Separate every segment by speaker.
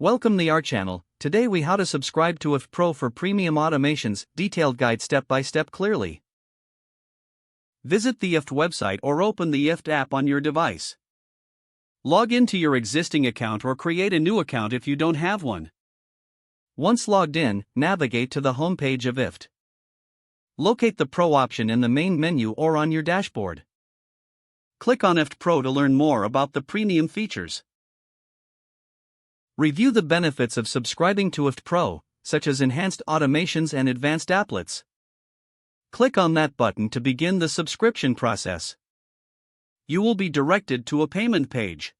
Speaker 1: Welcome to our channel. Today we how to subscribe to IFTTT Pro for premium automations, detailed guide step by step clearly. Visit the IFTTT website or open the IFTTT app on your device. Log into your existing account or create a new account if you don't have one. Once logged in, navigate to the home page of IFTTT. Locate the Pro option in the main menu or on your dashboard. Click on IFTTT Pro to learn more about the premium features. Review the benefits of subscribing to IFTTT Pro, such as enhanced automations and advanced applets. Click on that button to begin the subscription process. You will be directed to a payment page.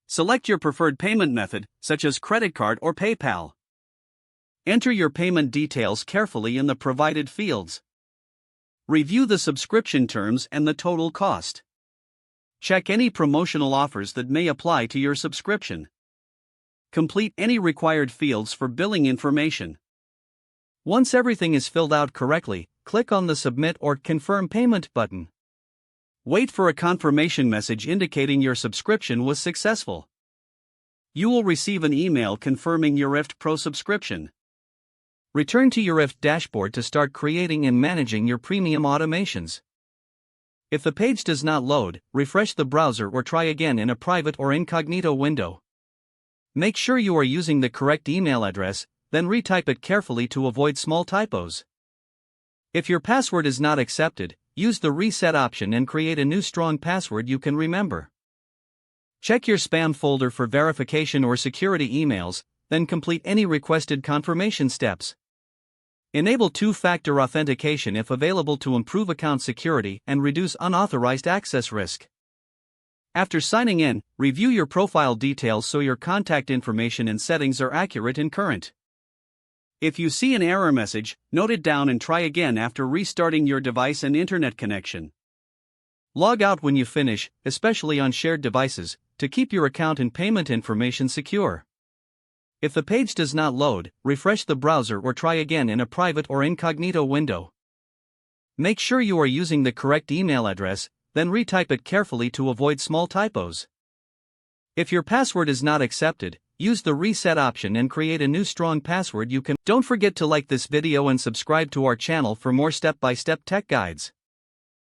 Speaker 1: Select your preferred payment method, such as credit card or PayPal. Enter your payment details carefully in the provided fields. Review the subscription terms and the total cost. Check any promotional offers that may apply to your subscription. Complete any required fields for billing information. Once everything is filled out correctly, click on the Submit or Confirm Payment button. Wait for a confirmation message indicating your subscription was successful. You will receive an email confirming your IFTTT Pro subscription. Return to your IFTTT dashboard to start creating and managing your premium automations. If the page does not load, refresh the browser or try again in a private or incognito window. Make sure you are using the correct email address, then retype it carefully to avoid small typos. If your password is not accepted, use the reset option and create a new strong password you can remember. Check your spam folder for verification or security emails, then complete any requested confirmation steps. Enable two-factor authentication if available to improve account security and reduce unauthorized access risk. After signing in, review your profile details so your contact information and settings are accurate and current. If you see an error message, note it down and try again after restarting your device and internet connection. Log out when you finish, especially on shared devices, to keep your account and payment information secure. If the page does not load, refresh the browser or try again in a private or incognito window. Make sure you are using the correct email address, then retype it carefully to avoid small typos. If your password is not accepted, use the reset option and create a new strong password you can. Don't forget to like this video and subscribe to our channel for more step-by-step tech guides.